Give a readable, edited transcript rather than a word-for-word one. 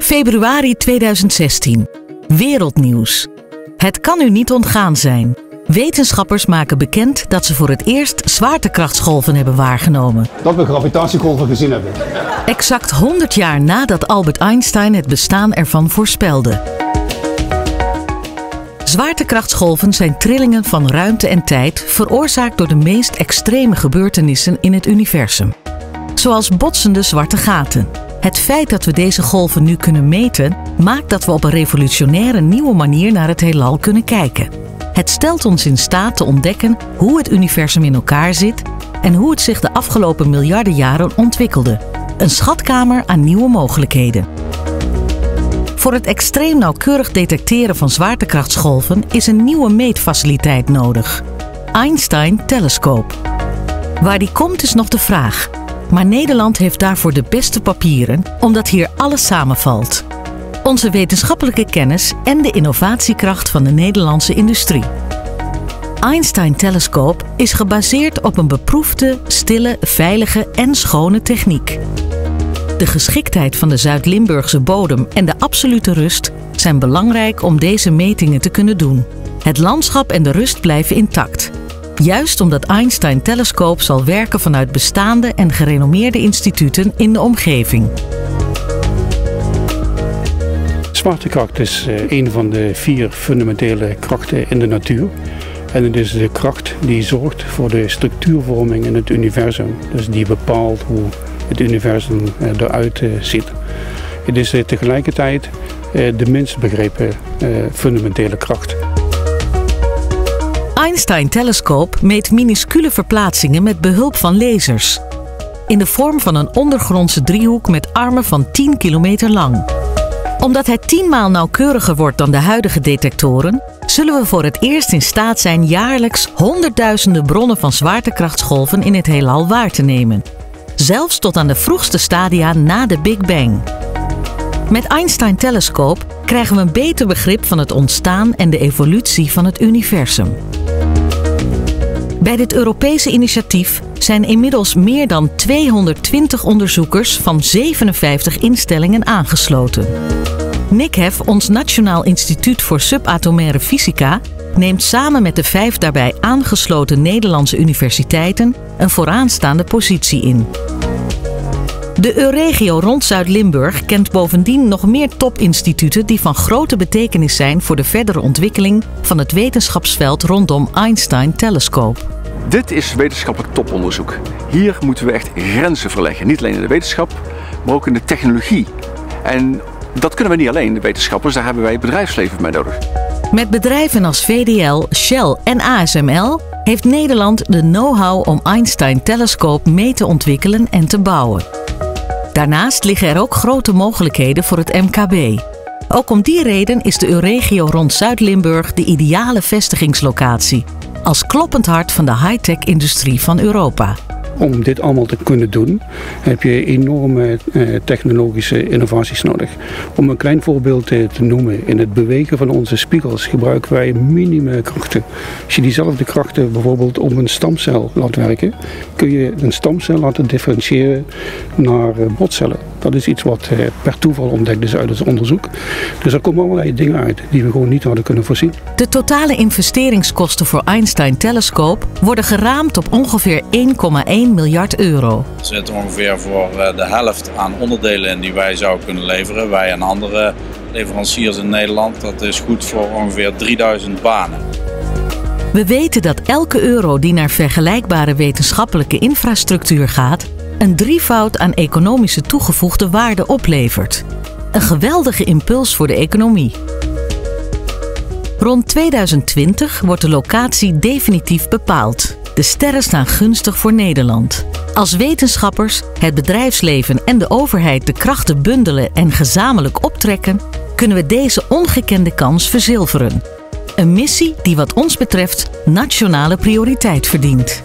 Februari 2016. Wereldnieuws. Het kan u niet ontgaan zijn. Wetenschappers maken bekend dat ze voor het eerst zwaartekrachtsgolven hebben waargenomen. Dat we gravitatiegolven gezien hebben. Exact 100 jaar nadat Albert Einstein het bestaan ervan voorspelde. Zwaartekrachtsgolven zijn trillingen van ruimte en tijd veroorzaakt door de meest extreme gebeurtenissen in het universum. Zoals botsende zwarte gaten. Het feit dat we deze golven nu kunnen meten, maakt dat we op een revolutionaire nieuwe manier naar het heelal kunnen kijken. Het stelt ons in staat te ontdekken hoe het universum in elkaar zit en hoe het zich de afgelopen miljarden jaren ontwikkelde. Een schatkamer aan nieuwe mogelijkheden. Voor het extreem nauwkeurig detecteren van zwaartekrachtsgolven is een nieuwe meetfaciliteit nodig. Einstein Telescope. Waar die komt is nog de vraag. Maar Nederland heeft daarvoor de beste papieren, omdat hier alles samenvalt. Onze wetenschappelijke kennis en de innovatiekracht van de Nederlandse industrie. Einstein Telescope is gebaseerd op een beproefde, stille, veilige en schone techniek. De geschiktheid van de Zuid-Limburgse bodem en de absolute rust zijn belangrijk om deze metingen te kunnen doen. Het landschap en de rust blijven intact. Juist omdat Einstein Telescope zal werken vanuit bestaande en gerenommeerde instituten in de omgeving. Zwaartekracht is een van de 4 fundamentele krachten in de natuur. En het is de kracht die zorgt voor de structuurvorming in het universum. Dus die bepaalt hoe het universum eruit ziet. Het is tegelijkertijd de minst begrepen fundamentele kracht. Einstein Telescope meet minuscule verplaatsingen met behulp van lasers. In de vorm van een ondergrondse driehoek met armen van 10 kilometer lang. Omdat hij 10 maal nauwkeuriger wordt dan de huidige detectoren, zullen we voor het eerst in staat zijn jaarlijks honderdduizenden bronnen van zwaartekrachtsgolven in het heelal waar te nemen. Zelfs tot aan de vroegste stadia na de Big Bang. Met Einstein Telescope krijgen we een beter begrip van het ontstaan en de evolutie van het universum. Bij dit Europese initiatief zijn inmiddels meer dan 220 onderzoekers van 57 instellingen aangesloten. NICHEF, ons Nationaal Instituut voor Subatomaire Fysica, neemt samen met de 5 daarbij aangesloten Nederlandse universiteiten een vooraanstaande positie in. De Euregio rond Zuid-Limburg kent bovendien nog meer topinstituten die van grote betekenis zijn voor de verdere ontwikkeling van het wetenschapsveld rondom Einstein Telescope. Dit is wetenschappelijk toponderzoek. Hier moeten we echt grenzen verleggen. Niet alleen in de wetenschap, maar ook in de technologie. En dat kunnen we niet alleen, de wetenschappers, daar hebben wij het bedrijfsleven bij nodig. Met bedrijven als VDL, Shell en ASML heeft Nederland de know-how om Einstein Telescope mee te ontwikkelen en te bouwen. Daarnaast liggen er ook grote mogelijkheden voor het MKB. Ook om die reden is de Euregio rond Zuid-Limburg de ideale vestigingslocatie, als kloppend hart van de high-tech-industrie van Europa. Om dit allemaal te kunnen doen heb je enorme technologische innovaties nodig. Om een klein voorbeeld te noemen, in het bewegen van onze spiegels gebruiken wij minime krachten. Als je diezelfde krachten bijvoorbeeld op een stamcel laat werken, kun je een stamcel laten differentiëren naar botcellen. Dat is iets wat per toeval ontdekt is uit het onderzoek. Dus er komen allerlei dingen uit die we gewoon niet hadden kunnen voorzien. De totale investeringskosten voor Einstein Telescope worden geraamd op ongeveer 1,1 miljard euro. Er zit ongeveer voor de helft aan onderdelen in die wij zouden kunnen leveren. Wij en andere leveranciers in Nederland. Dat is goed voor ongeveer 3000 banen. We weten dat elke euro die naar vergelijkbare wetenschappelijke infrastructuur gaat, een drievoud aan economische toegevoegde waarde oplevert. Een geweldige impuls voor de economie. Rond 2020 wordt de locatie definitief bepaald. De sterren staan gunstig voor Nederland. Als wetenschappers, het bedrijfsleven en de overheid de krachten bundelen en gezamenlijk optrekken, kunnen we deze ongekende kans verzilveren. Een missie die wat ons betreft nationale prioriteit verdient.